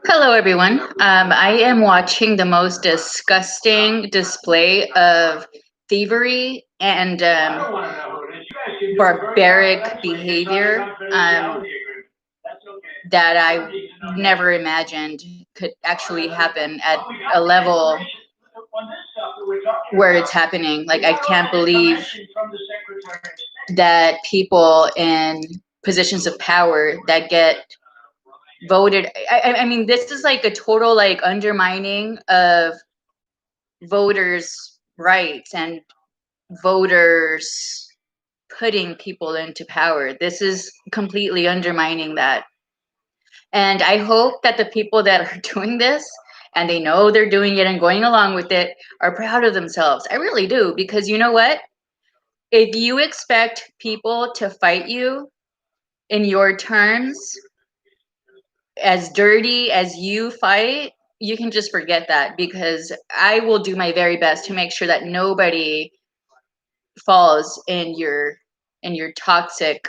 Hello, everyone. I am watching the most disgusting display of thievery and barbaric behavior that I never imagined could actually happen at a level where it's happening. Like, I can't believe that people in positions of power that get voted. I mean, this is like a total like undermining of voters' rights and voters putting people into power. This is completely undermining that. And I hope that the people that are doing this and they know they're doing it and going along with it are proud of themselves. I really do, because you know what? If you expect people to fight you in your terms, as dirty as you fight, you can just forget that, because I will do my very best to make sure that nobody falls in your toxic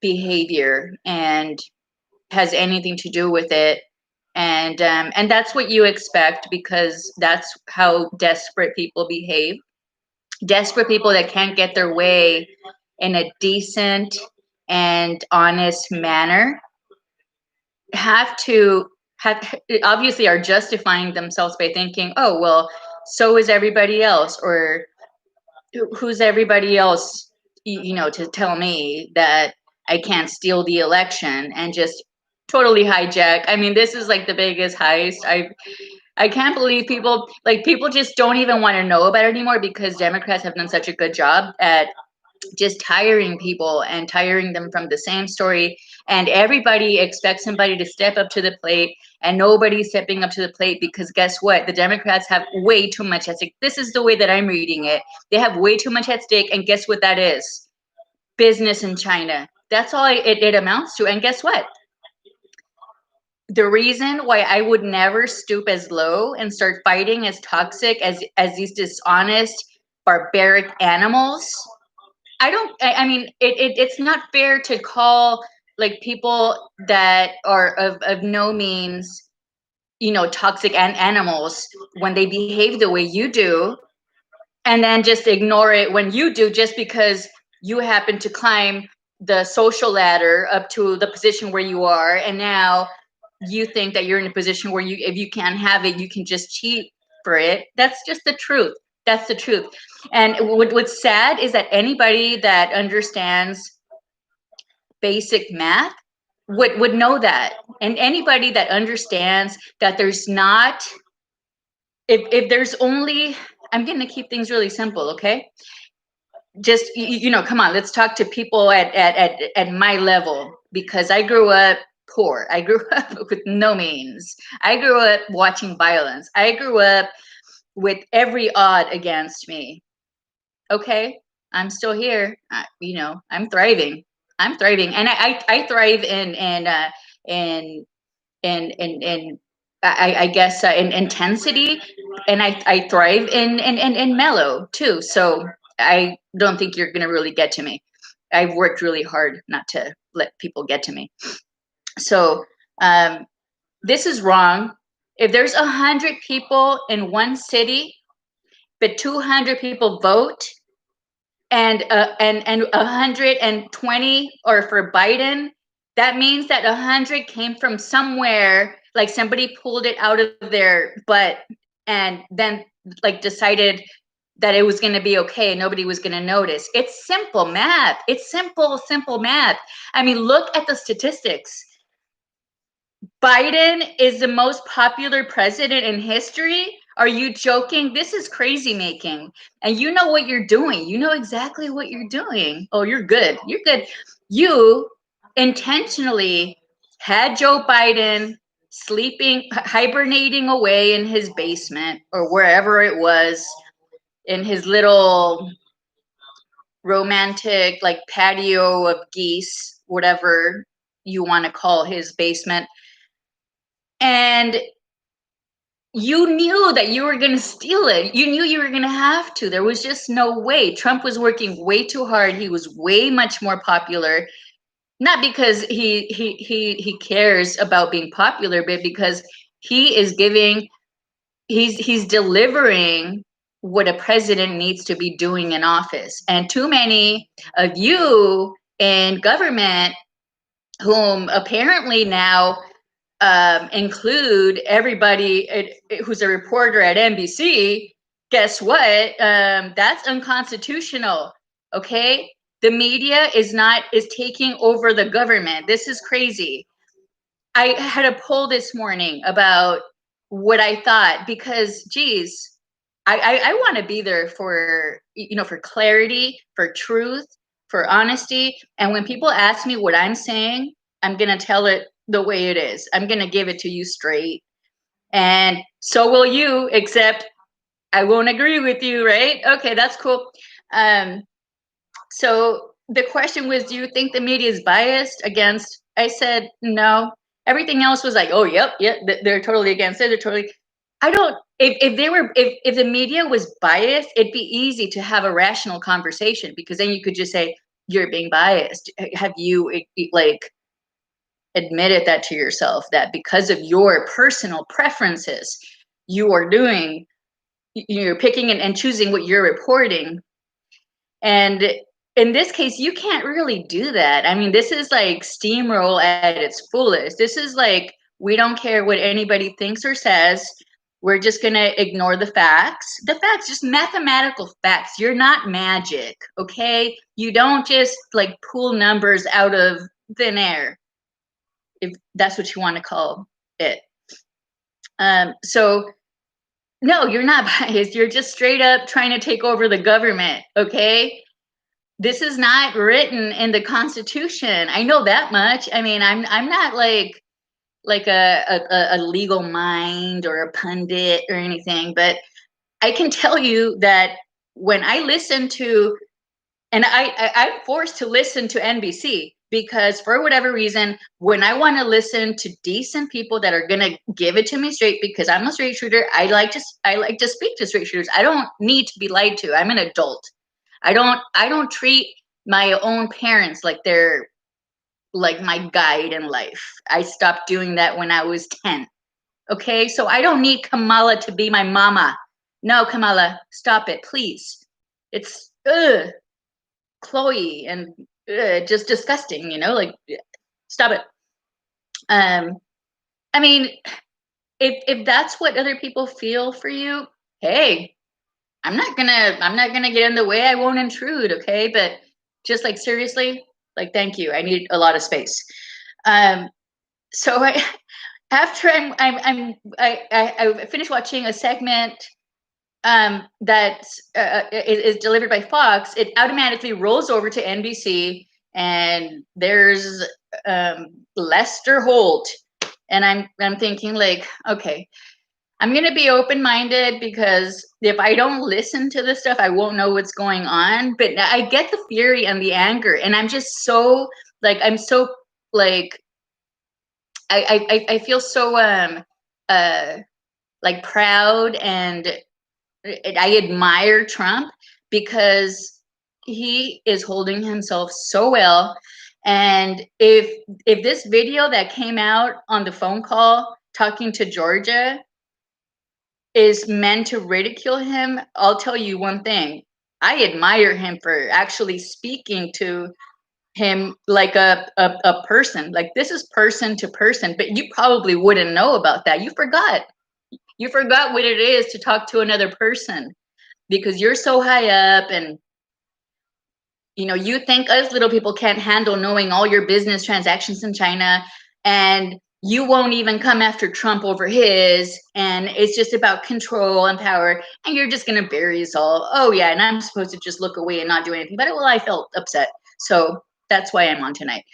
behavior and has anything to do with it. And that's what you expect, because that's how desperate people behave. Desperate people that can't get their way in a decent and honest manner have obviously are justifying themselves by thinking, oh well, so is everybody else, or who's everybody else, to tell me that I can't steal the election, and just totally hijack. I mean, this is like the biggest heist. I can't believe people just don't even want to know about it anymore, because Democrats have done such a good job at just tiring people and tiring them from the same story. And everybody expects somebody to step up to the plate, and nobody's stepping up to the plate, because guess what? The Democrats have way too much at stake. This is the way that I'm reading it. They have way too much at stake. And guess what that is? Business in China. That's all it amounts to. And guess what? The reason why I would never stoop as low and start fighting as toxic as these dishonest, barbaric animals. I mean, it's not fair to call like people that are of no means, toxic animals when they behave the way you do, and then just ignore it when you do, just because you happen to climb the social ladder up to the position where you are, and now you think that you're in a position where if you can't have it, you can just cheat for it. That's just the truth. That's the truth. And what's sad is that anybody that understands basic math would know that. And anybody that understands that there's not, if there's only, I'm going to keep things really simple, okay? Just, come on, let's talk to people at my level, because I grew up poor. I grew up with no means. I grew up watching violence. I grew up with every odd against me. Okay, I'm still here. I'm thriving. I'm thriving, and I thrive in I guess in intensity, and I thrive in mellow too. So I don't think you're gonna really get to me. I've worked really hard not to let people get to me. So this is wrong. If there's 100 people in one city, but 200 people vote, and 120 are for Biden, that means that 100 came from somewhere, like somebody pulled it out of their butt and then like decided that it was going to be okay and nobody was going to notice. It's simple math. It's simple math. I mean, look at the statistics. Biden is the most popular president in history. Are you joking? This is crazy making. And you know what you're doing. You know exactly what you're doing. Oh, you're good. You're good. You intentionally had Joe Biden sleeping, hibernating away in his basement or wherever it was, in his little romantic like patio of geese, whatever you want to call his basement. And you knew that you were going to steal it. You knew you were going to have to. There was just no way. Trump was working way too hard. He was way much more popular. not because he cares about being popular, but because he is giving, he's delivering what a president needs to be doing in office. And too many of you in government, whom apparently now include everybody who's a reporter at NBC, guess what? That's unconstitutional. Okay, the media is taking over the government. This is crazy. I had a poll this morning about what I thought, because geez, I want to be there for, for clarity, for truth, for honesty. And when people ask me what I'm saying, I'm gonna tell it the way it is. I'm gonna give it to you straight. And so will you, except I won't agree with you, right? Okay, that's cool. So the question was, do you think the media is biased against? I said no. Everything else was like, oh, yep, they're totally against it. They're totally. I don't. If they were, if the media was biased, it'd be easy to have a rational conversation, because then you could just say you're being biased. Have you like admitted that to yourself, that because of your personal preferences, you are doing, you're picking and choosing what you're reporting? And in this case, you can't really do that. I mean, this is like steamroll at its fullest. This is like, we don't care what anybody thinks or says. We're just going to ignore the facts. The facts, just mathematical facts. You're not magic, okay? You don't just like pull numbers out of thin air, if that's what you want to call it. So no, you're not biased. You're just straight up trying to take over the government, okay? This is not written in the Constitution. I know that much. I mean, I'm not like a legal mind or a pundit or anything, but I can tell you that when I listen to, and I'm forced to listen to NBC, because for whatever reason, when I want to listen to decent people that are gonna give it to me straight, because I'm a straight shooter, I like to speak to straight shooters. I don't need to be lied to. I'm an adult. I don't treat my own parents like they're like my guide in life. I stopped doing that when I was 10. Okay, so I don't need Kamala to be my mama. No, Kamala, stop it, please. It's Chloe, and just disgusting, like, stop it. I mean, if that's what other people feel for you, hey, I'm not gonna get in the way. I won't intrude, okay? But just like, seriously, like, thank you. I need a lot of space. So after I finished watching a segment that is delivered by Fox, it automatically rolls over to NBC, and there's Lester Holt, and I'm thinking, like, okay, I'm going to be open-minded, because if I don't listen to this stuff, I won't know what's going on. But I get the fury and the anger, and I'm just so like, I'm so like, I feel so like proud, and I admire Trump, because he is holding himself so well. And if this video that came out on the phone call talking to Georgia is meant to ridicule him, I'll tell you one thing. I admire him for actually speaking to him like a person. Like, this is person to person, but you probably wouldn't know about that. You forgot. You forgot what it is to talk to another person, because you're so high up, and you think us little people can't handle knowing all your business transactions in China, and you won't even come after Trump over his, and it's just about control and power, and you're just going to bury us all. Oh yeah, and I'm supposed to just look away and not do anything. But well, I felt upset, so that's why I'm on tonight.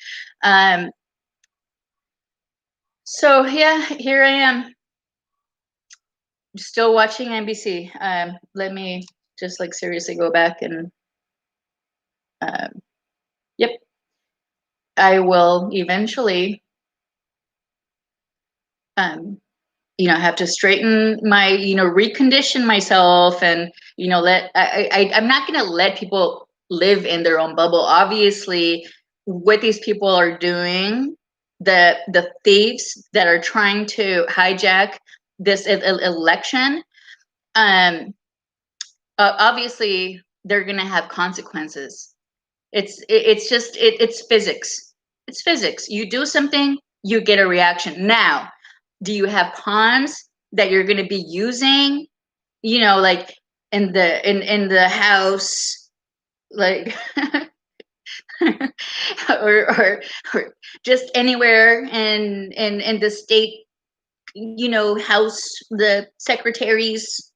So yeah, here I am, still watching NBC. Let me just like seriously go back and yep, I will eventually have to straighten my, recondition myself, and I'm not going to let people live in their own bubble. Obviously, what these people are doing, the thieves that are trying to hijack this election, um, obviously they're going to have consequences. It's physics. It's physics. You do something, you get a reaction. Now, do you have pawns that you're going to be using? Like in the house, like or just anywhere in the state, house, the secretaries.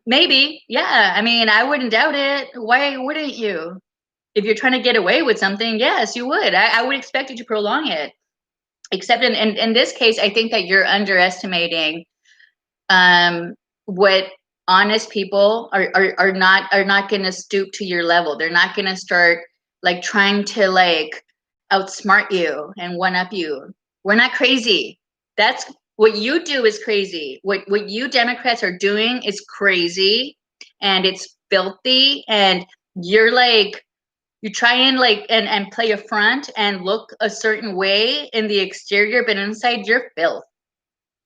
Maybe, yeah. I mean, I wouldn't doubt it. Why wouldn't you? If you're trying to get away with something, yes, you would. I would expect you to prolong it. Except in this case, I think that you're underestimating what honest people are not going to stoop to your level. They're not going to start like trying to like outsmart you and one up you. We're not crazy. That's what you do is crazy. What you Democrats are doing is crazy, and it's filthy, and you're like you try and and play a front and look a certain way in the exterior, but inside you're filth.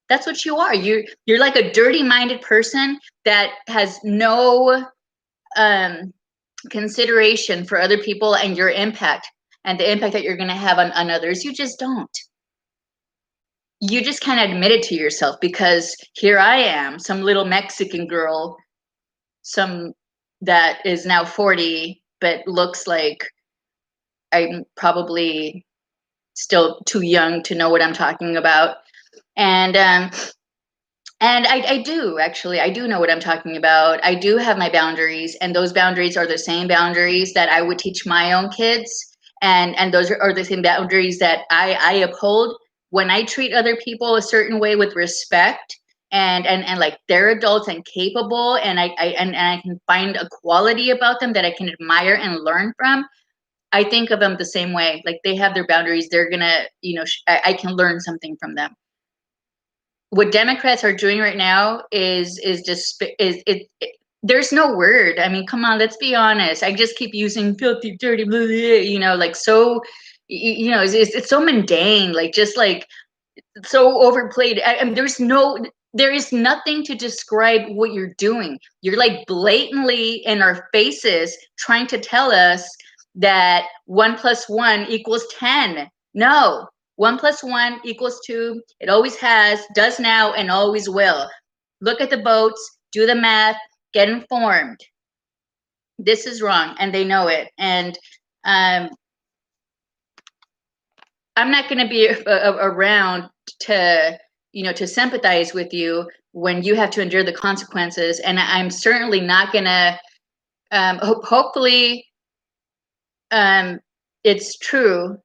That's what you are. You're like a dirty-minded person that has no consideration for other people and your impact and the impact that you're going to have on others. You just don't. You just can't admit it to yourself, because here I am, some little Mexican girl, some that is now 40, but looks like I'm probably still too young to know what I'm talking about. And I do actually, I do know what I'm talking about. I do have my boundaries, and those boundaries are the same boundaries that I would teach my own kids. And those are the same boundaries that I uphold when I treat other people a certain way with respect, and like they're adults and capable, and I can find a quality about them that I can admire and learn from. I think of them the same way. Like they have their boundaries. They're gonna, I can learn something from them. What Democrats are doing right now is just there's no word. I mean, come on, let's be honest. I just keep using filthy, dirty, blah, blah, like so, it's so mundane, like just like so overplayed. I mean, there is nothing to describe what you're doing. You're like blatantly in our faces trying to tell us that 1+1 = 10. No, 1+1 = 2. It always has, does now, and always will. Look at the votes, do the math, get informed. This is wrong, and they know it. And I'm not going to be around to to sympathize with you when you have to endure the consequences. And I'm certainly not going to hopefully it's true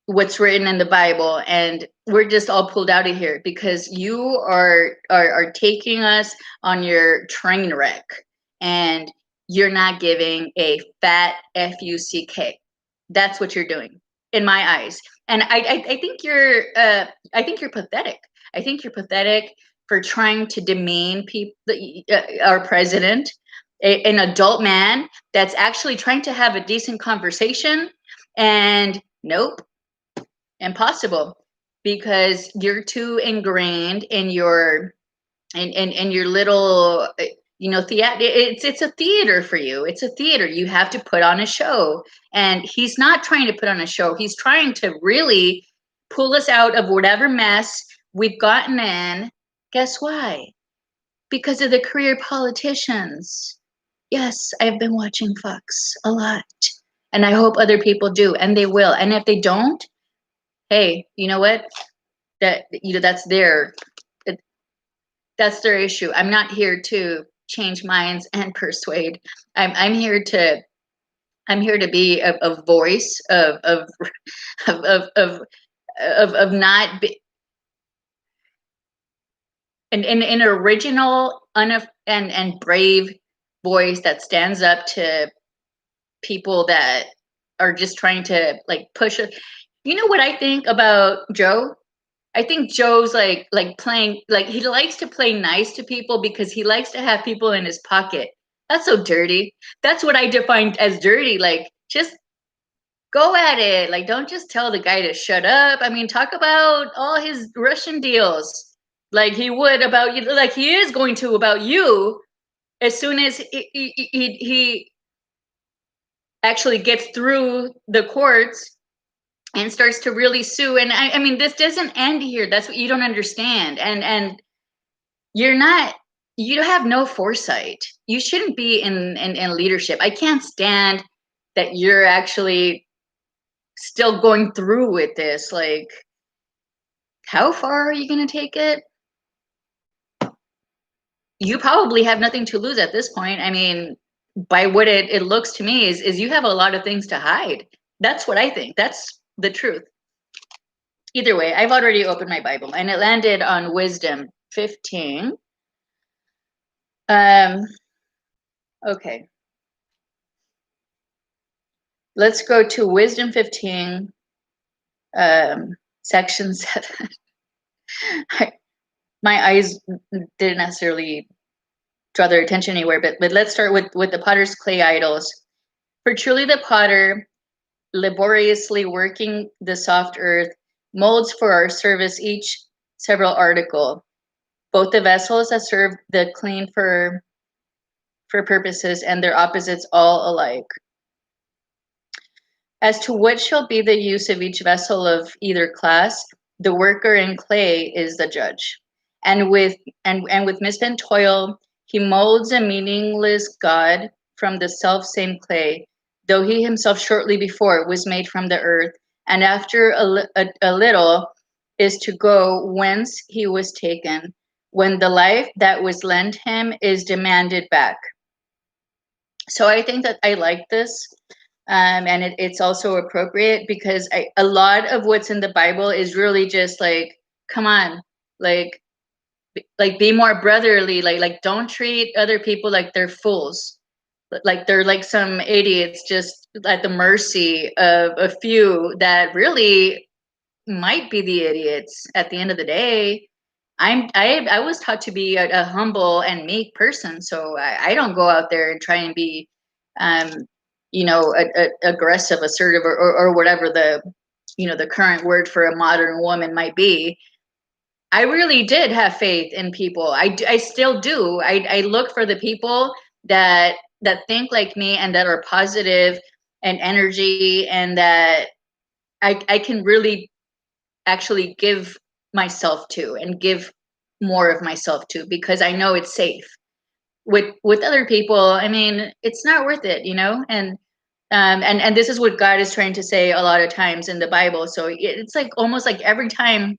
what's written in the Bible, and we're just all pulled out of here because you are taking us on your train wreck, and you're not giving a fat fuck. That's what you're doing in my eyes. And I think you're pathetic. I think you're pathetic for trying to demean people, our president, an adult man that's actually trying to have a decent conversation. And nope, impossible, because you're too ingrained in your in your little theater. It's a theater for you. It's a theater. You have to put on a show, and he's not trying to put on a show. He's trying to really pull us out of whatever mess we've gotten in. Guess why? Because of the career politicians. Yes, I've been watching Fox a lot, and I hope other people do, and they will. And if they don't, hey, you know what? That's that's their issue. I'm not here to change minds and persuade. I'm here to be a voice of not be, an original and brave voice that stands up to people that are just trying to like push it. You know what I think about Joe? I think Joe's like playing, like he likes to play nice to people because he likes to have people in his pocket. That's so dirty. That's what I defined as dirty. Like, just go at it. Like, don't just tell the guy to shut up. I mean, talk about all his Russian deals, like he would about you, like he is going to about you, as soon as he actually gets through the courts and starts to really sue. And I mean, this doesn't end here. That's what you don't understand. And you're not, you have no foresight. You shouldn't be in leadership. I can't stand that you're actually still going through with this. Like, how far are you going to take it? You probably have nothing to lose at this point. I mean, by what it looks to me is you have a lot of things to hide. That's what I think. That's the truth. Either way, I've already opened my Bible and it landed on Wisdom 15. Okay. Let's go to Wisdom 15, section 7. My eyes didn't necessarily draw their attention anywhere, but let's start with the potter's clay idols. For truly the potter, laboriously working the soft earth, molds for our service each several article, both the vessels that serve the clean for purposes and their opposites all alike. As to what shall be the use of each vessel of either class, the worker in clay is the judge. And with misspent toil, he molds a meaningless God from the self same clay, though he himself shortly before was made from the earth, and after a little is to go whence he was taken, when the life that was lent him is demanded back. So I think that I like this. And it's also appropriate because a lot of what's in the Bible is really just like, come on, like be more brotherly, like don't treat other people like they're fools, like they're like some idiots just at the mercy of a few that really might be the idiots at the end of the day. I was taught to be a humble and meek person, so I don't go out there and try and be, um, aggressive, assertive, or whatever the, the current word for a modern woman might be. I really did have faith in people. I still do. I look for the people that think like me and that are positive and energy, and that I can really actually give myself to and give more of myself to, because I know it's safe. With other people, I mean, it's not worth it, and this is what God is trying to say a lot of times in the Bible. So it's like almost like every time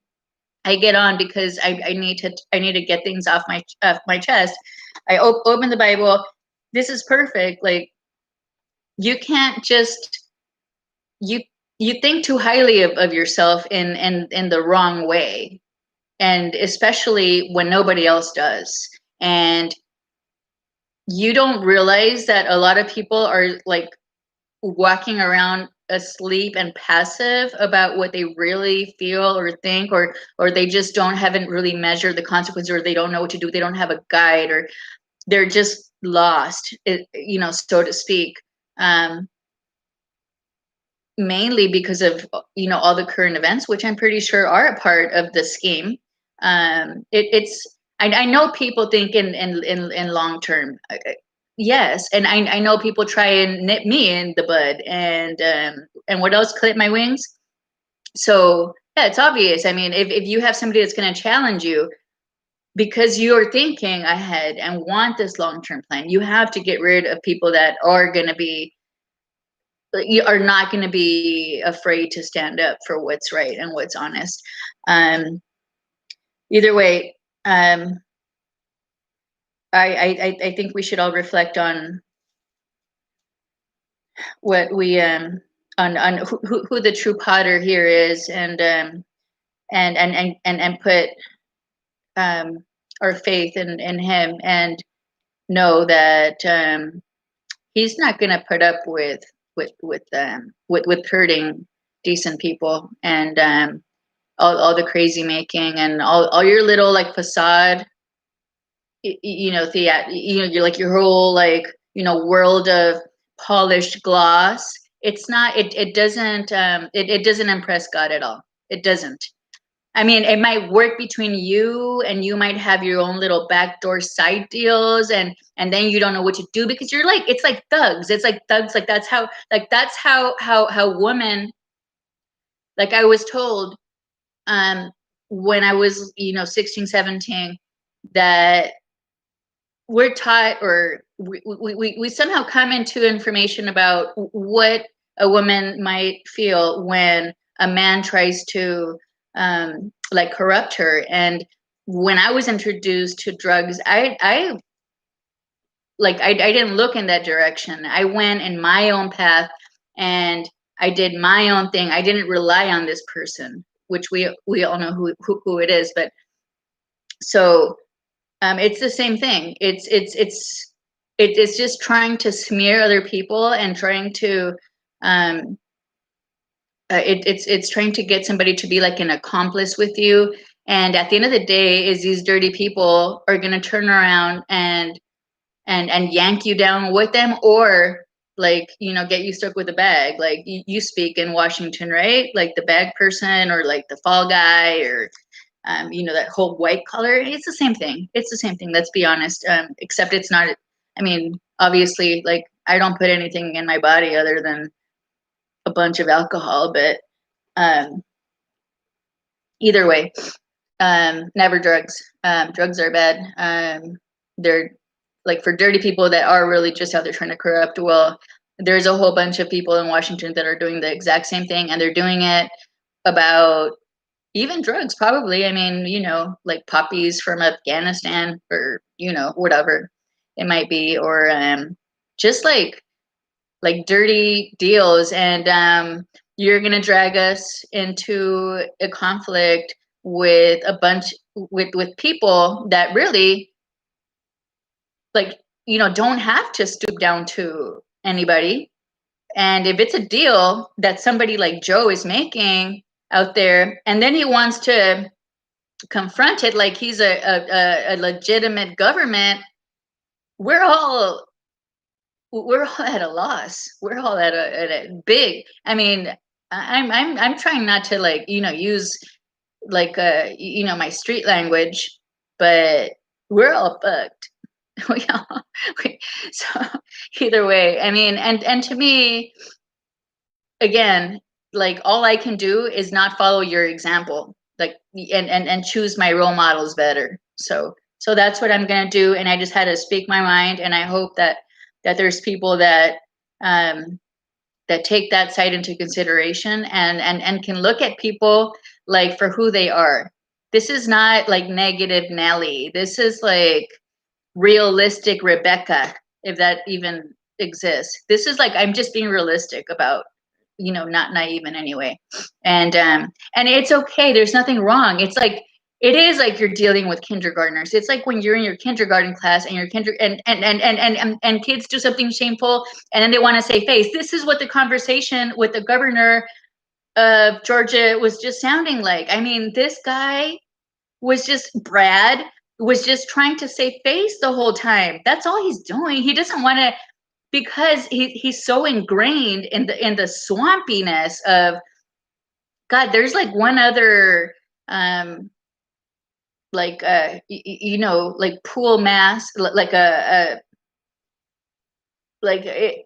I get on, because I need to get things off my chest, I open the Bible. This is perfect. Like, you can't just, you you think too highly of yourself in the wrong way, and especially when nobody else does. And you don't realize that a lot of people are like walking around asleep and passive about what they really feel or think, or they just haven't really measured the consequences, or they don't know what to do, they don't have a guide, or they're just lost, so to speak. um, Mainly because of all the current events, which I'm pretty sure are a part of the scheme. It's I know people think in long term. Yes, and I know people try and nip me in the bud, and what else, clip my wings. So yeah, it's obvious. I mean, if you have somebody that's going to challenge you because you're thinking ahead and want this long term plan, you have to get rid of people that are going to be, you are not going to be afraid to stand up for what's right and what's honest. Um, Either way, I think we should all reflect on what we on who the true potter here is, and put our faith in him, and know that he's not going to put up with hurting decent people, and all the crazy making, and all your little like facade, you're like your whole like world of polished gloss. it's not, it doesn't, it doesn't impress God at all. It doesn't. I mean, it might work between you, and you might have your own little backdoor side deals, and then you don't know what to do because you're like, it's like thugs. It's like thugs. That's how women, like I was told, um, when I was, 16, 17, that we're taught, or we somehow come into information about what a woman might feel when a man tries to, like, corrupt her. And when I was introduced to drugs, I didn't look in that direction. I went in my own path, and I did my own thing. I didn't rely on this person, which we all know who it is. But so, it's the same thing. It's just trying to smear other people, and trying to, um, it's trying to get somebody to be like an accomplice with you. And at the end of the day, is these dirty people are going to turn around and yank you down with them, or, like, get you stuck with a bag, like you speak in Washington, right? Like the bag person, or like the fall guy, or, that whole white collar. It's the same thing. It's the same thing. Let's be honest. Except it's not. I mean, obviously, like, I don't put anything in my body other than a bunch of alcohol. But, um, either way, never drugs. Drugs are bad. They're, like, for dirty people that are really just out there trying to corrupt. Well, there's a whole bunch of people in Washington that are doing the exact same thing, and they're doing it about even drugs, probably. I mean, like poppies from Afghanistan, or, whatever it might be, or, just like dirty deals. And, you're gonna drag us into a conflict with a bunch, with people that really, like, don't have to stoop down to anybody. And if it's a deal that somebody like Joe is making out there, and then he wants to confront it like he's a legitimate government, we're all we're all at a loss. We're all at a big. I mean, I'm trying not to, like, use, like, my street language, but we're all fucked. we all so either way, I mean, and to me, again, like, all I can do is not follow your example, like, and choose my role models better. So that's what I'm gonna do, and I just had to speak my mind, and I hope that there's people that, um that take that side into consideration, and can look at people, like, for who they are. This is not like negative Nelly. This is like realistic Rebecca, if that even exists. This is like, I'm just being realistic about, not naive in any way. And it's okay. There's nothing wrong. It's like, it is like you're dealing with kindergartners. It's like when you're in your kindergarten class, and your and kids do something shameful, and then they want to say face. This is what the conversation with the governor of Georgia was just sounding like. I mean, this guy was just Brad was just trying to save face the whole time. That's all he's doing. He doesn't want to, because he's so ingrained in the swampiness of God. There's like one other, like, like pool mass, like a like it,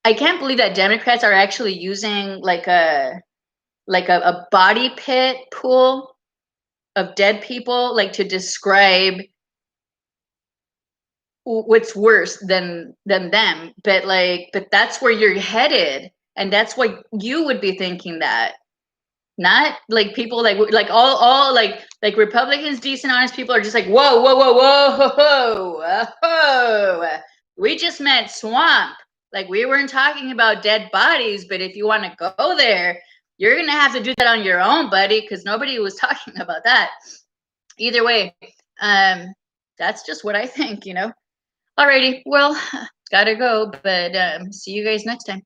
I can't believe that Democrats are actually using like a body pit pool of dead people, like, to describe what's worse than them. But that's where you're headed, and that's what you would be thinking. That, not like people, like all like Republicans, decent, honest people, are just like, whoa, whoa, whoa, whoa, whoa, whoa. We just meant swamp. Like, we weren't talking about dead bodies. But if you want to go there, you're gonna have to do that on your own, buddy, because nobody was talking about that. Either way, that's just what I think. Alrighty, well, gotta go, but, see you guys next time.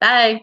Bye.